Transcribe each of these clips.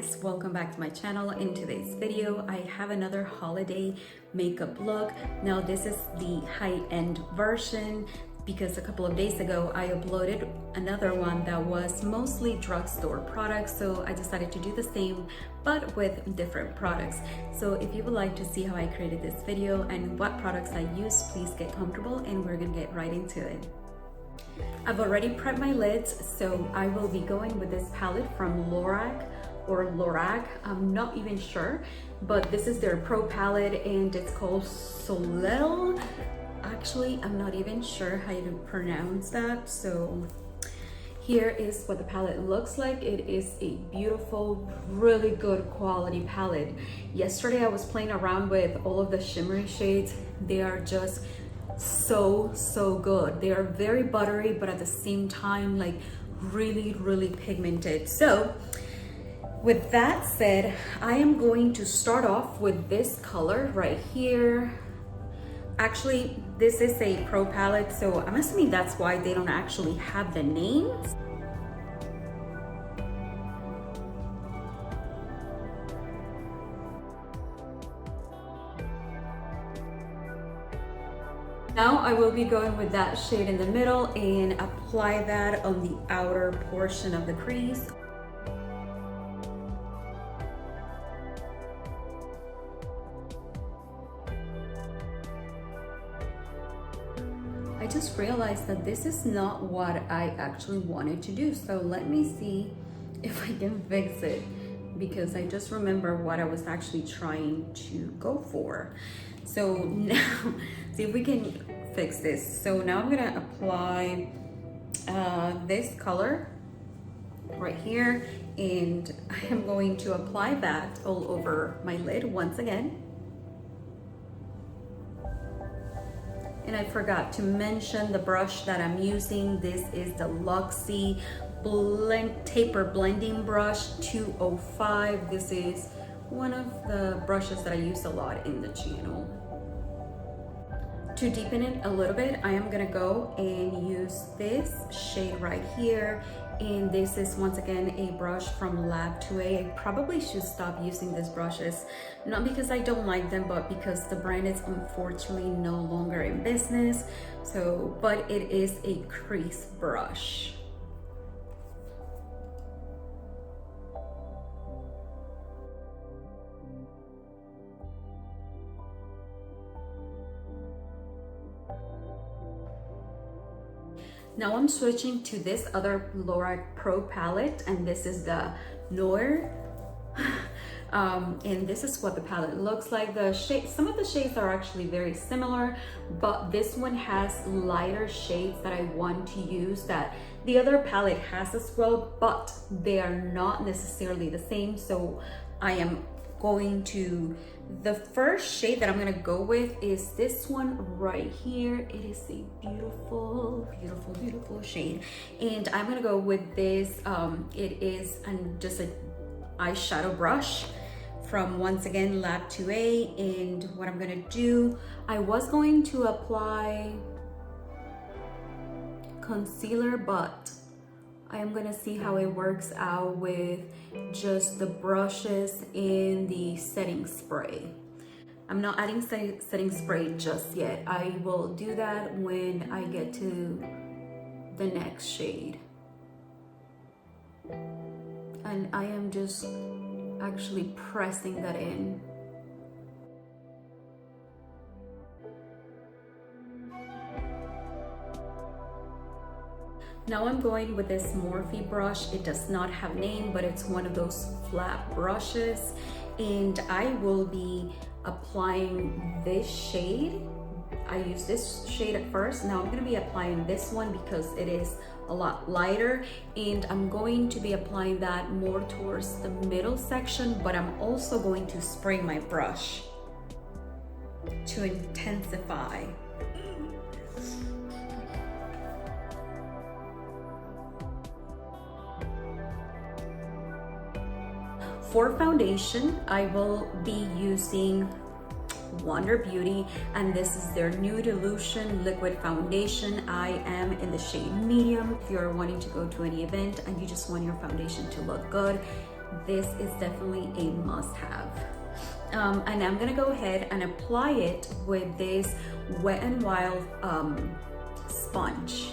guys, welcome back to my channel. In today's video I have another holiday makeup look. Now this is the high-end version because a couple of days ago I uploaded another one that was mostly drugstore products, so I decided to do the same but with different products. So if you would like to see how I created this video and what products I use, please get comfortable and we're gonna get right into it. I've already prepped my lids, so I will be going with this palette from Lorac or Lorac, I'm not even sure, but this is their pro palette and it's called Soleil. Actually, I'm not even sure how to pronounce that. So here is what the palette looks like. It is a beautiful, really good quality palette. Yesterday I was playing around with all of the shimmery shades. They are just so good. They are very buttery, but at the same time like really pigmented. So with that said, I am going to start off with this color right here. Actually, this is a pro palette, so I'm assuming that's why they don't actually have the names. Now I will be going with that shade in the middle and apply that on the outer portion of the crease. I just realized that this is not what I actually wanted to do, so let me see if I can fix it, because I just remember what I was actually trying to go for. So now, see if we can fix this. So now I'm gonna apply this color right here, and I am going to apply that all over my lid once again. And I forgot to mention the brush that I'm using. This is the Luxie Taper Blending Brush 205. This is one of the brushes that I use a lot in the channel. To deepen it a little bit, I am gonna go and use this shade right here. And this is once again a brush from Lab 2A. I probably should stop using these brushes, not because I don't like them, but because the brand is unfortunately no longer in business. So, but it is a crease brush. Now I'm switching to this other Lorac Pro palette, and this is the Noir. And this is what the palette looks like. The shade, some of the shades are actually very similar, but this one has lighter shades that I want to use that the other palette has as well, but they are not necessarily the same. So I am going to, the first shade that I'm gonna go with is this one right here. It is a beautiful shade, and I'm gonna go with this. It is just an eyeshadow brush from, once again, Lab 2A. And what I'm gonna do, I was going to apply concealer, but I am gonna see how it works out with just the brushes and the setting spray. I'm not adding setting spray just yet. I will do that when I get to the next shade. And I am just actually pressing that in. Now I'm going with this Morphe brush. It does not have a name, but it's one of those flat brushes. And I will be applying this shade. I used this shade at first. Now I'm gonna be applying this one because it is a lot lighter. And I'm going to be applying that more towards the middle section, but I'm also going to spray my brush to intensify. For foundation, I will be using Wonder Beauty, and this is their Nude Illusion Liquid Foundation. I am in the shade medium. If you're wanting to go to any event and you just want your foundation to look good, this is definitely a must-have. And I'm gonna go ahead and apply it with this Wet n Wild sponge.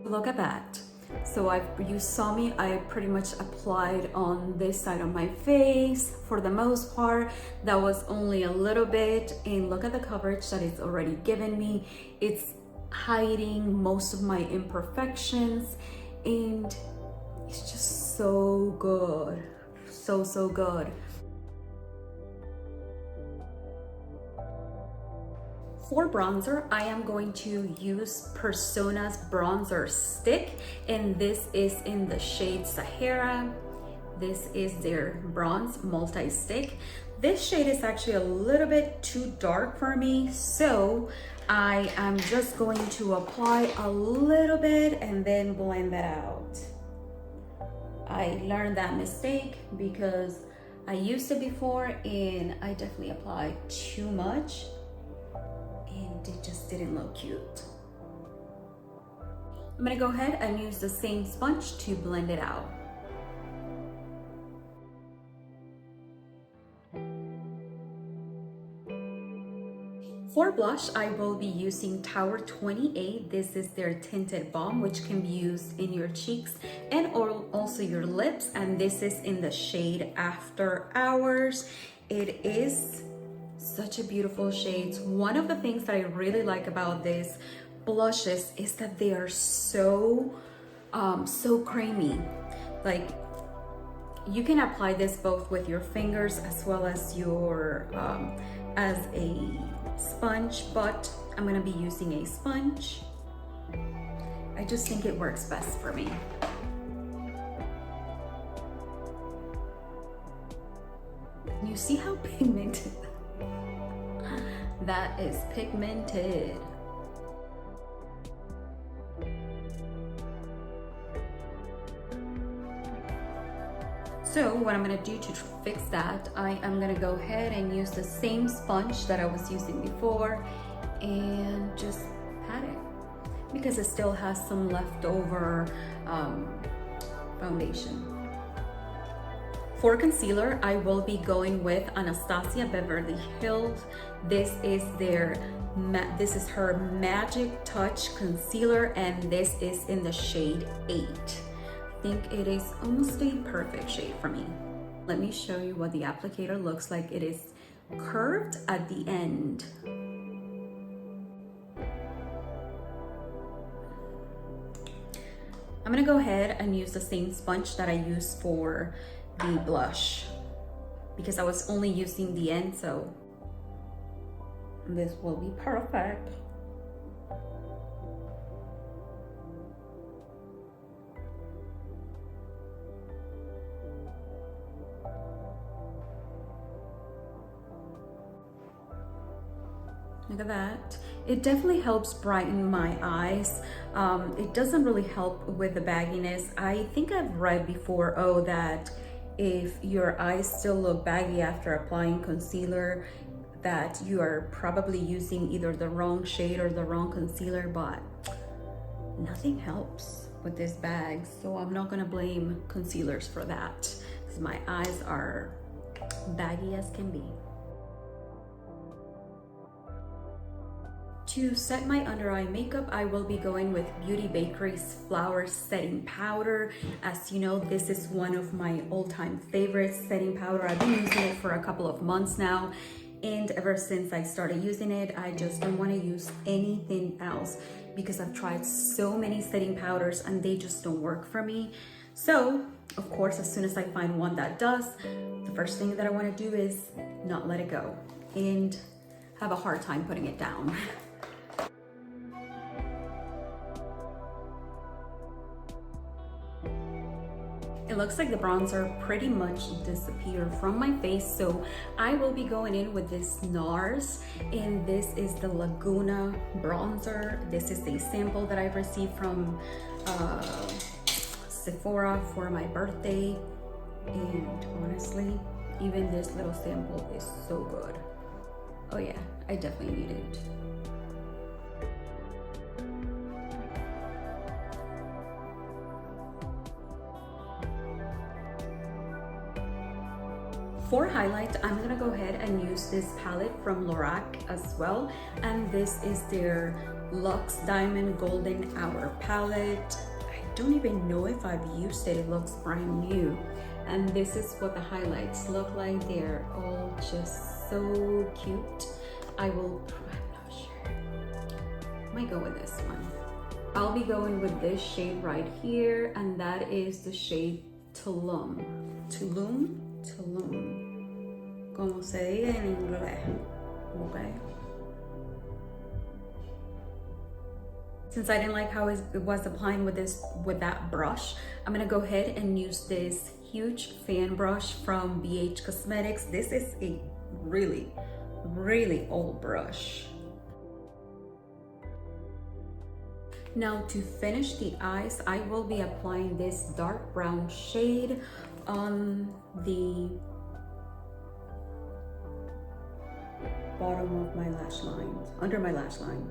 Look at that. So you saw me, I pretty much applied on this side of my face for the most part. That was only a little bit, and look at the coverage that it's already given me. It's hiding most of my imperfections, and it's just so good. So good. For bronzer, I am going to use Persona's bronzer stick, and this is in the shade Sahara. This is their bronze multi-stick. This shade is actually a little bit too dark for me, so I am just going to apply a little bit and then blend that out. I learned that mistake because I used it before and I definitely applied too much, and it just didn't look cute. I'm gonna go ahead and use the same sponge to blend it out. For blush, I will be using Tower 28. This is their tinted balm, which can be used in your cheeks and also your lips. And this is in the shade After Hours. It is such a beautiful shade. One of the things that I really like about these blushes is that they are so creamy. Like, you can apply this both with your fingers as well as your as a sponge, but I'm gonna be using a sponge. I just think it works best for me. You see how pigmented that is? Pigmented. So what I'm gonna do to fix that, I am gonna go ahead and use the same sponge that I was using before and just pat it, because it still has some leftover foundation. For concealer, I will be going with Anastasia Beverly Hills. This is her Magic Touch concealer, and this is in the shade 8. I think it is almost a perfect shade for me. Let me show you what the applicator looks like. It is curved at the end. I'm gonna go ahead and use the same sponge that I used for the blush, because I was only using the end, so this will be perfect. Look at that. It definitely helps brighten my eyes. It doesn't really help with the bagginess. I think I've read before, that if your eyes still look baggy after applying concealer, that you are probably using either the wrong shade or the wrong concealer, but nothing helps with this bag. So I'm not gonna blame concealers for that, because my eyes are baggy as can be. To set my under eye makeup, I will be going with Beauty Bakery's Flower Setting Powder. As you know, this is one of my all-time favorite setting powder. I've been using it for a couple of months now, and ever since I started using it, I just don't want to use anything else, because I've tried so many setting powders and they just don't work for me. So, of course, as soon as I find one that does, the first thing that I want to do is not let it go and have a hard time putting it down. It looks like the bronzer pretty much disappeared from my face, so I will be going in with this NARS, and this is the Laguna bronzer. This is a sample that I received from Sephora for my birthday, and honestly, even this little sample is so good. Oh yeah, I definitely need it. For highlight, I'm gonna go ahead and use this palette from Lorac as well, and this is their Luxe Diamond Golden Hour palette. I don't even know if I've used it. It looks brand new. And this is what the highlights look like. They're all just so cute. I'm not sure. Might go with this one. I'll be going with this shade right here, and that is the shade Tulum. Tulum? Tulum. Como se diga en inglés. Okay. Since I didn't like how it was applying with that brush, I'm gonna go ahead and use this huge fan brush from BH Cosmetics. This is a really, really old brush. Now to finish the eyes, I will be applying this dark brown shade on the bottom of my lash line, under my lash line.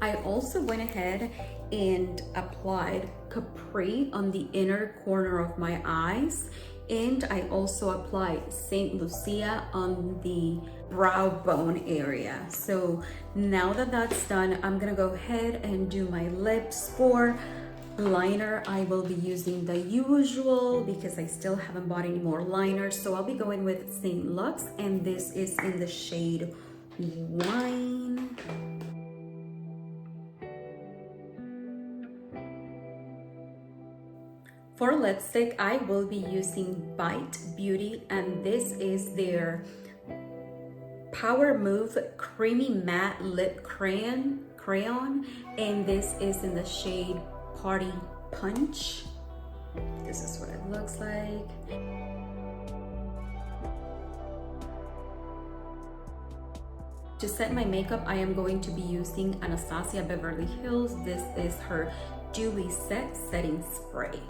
I also went ahead and applied Capri on the inner corner of my eyes, and I also applied Saint Lucia on the brow bone area. So now that that's done, I'm gonna go ahead and do my lips. For liner, I will be using the usual because I still haven't bought any more liners, so I'll be going with Saint Luxe, and this is in the shade Wine. For lipstick, I will be using Bite Beauty, and this is their Power Move Creamy Matte Lip Crayon, and this is in the shade Party Punch. This is what it looks like. To set my makeup, I am going to be using Anastasia Beverly Hills. This is her Dewy Set Setting Spray.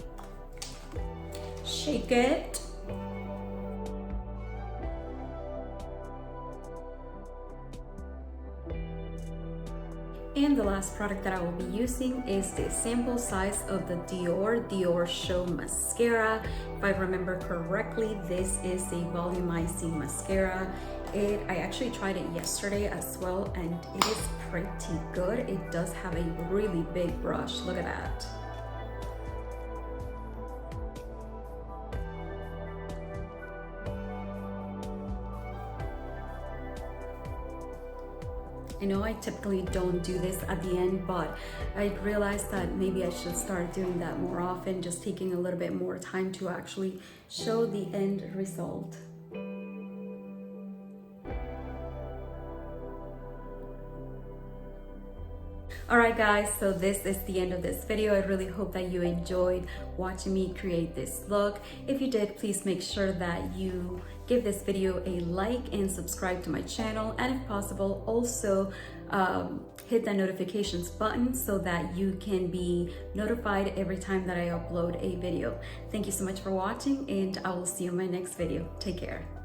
Shake it. And the last product that I will be using is the sample size of the Dior Show Mascara. If I remember correctly, this is a volumizing mascara. I actually tried it yesterday as well, and it is pretty good. It does have a really big brush. Look at that. I know I typically don't do this at the end, but I realized that maybe I should start doing that more often, just taking a little bit more time to actually show the end result. Alright guys, so this is the end of this video. I really hope that you enjoyed watching me create this look. If you did, please make sure that you give this video a like and subscribe to my channel, and if possible, also hit that notifications button so that you can be notified every time that I upload a video. Thank you so much for watching, and I will see you in my next video. Take care.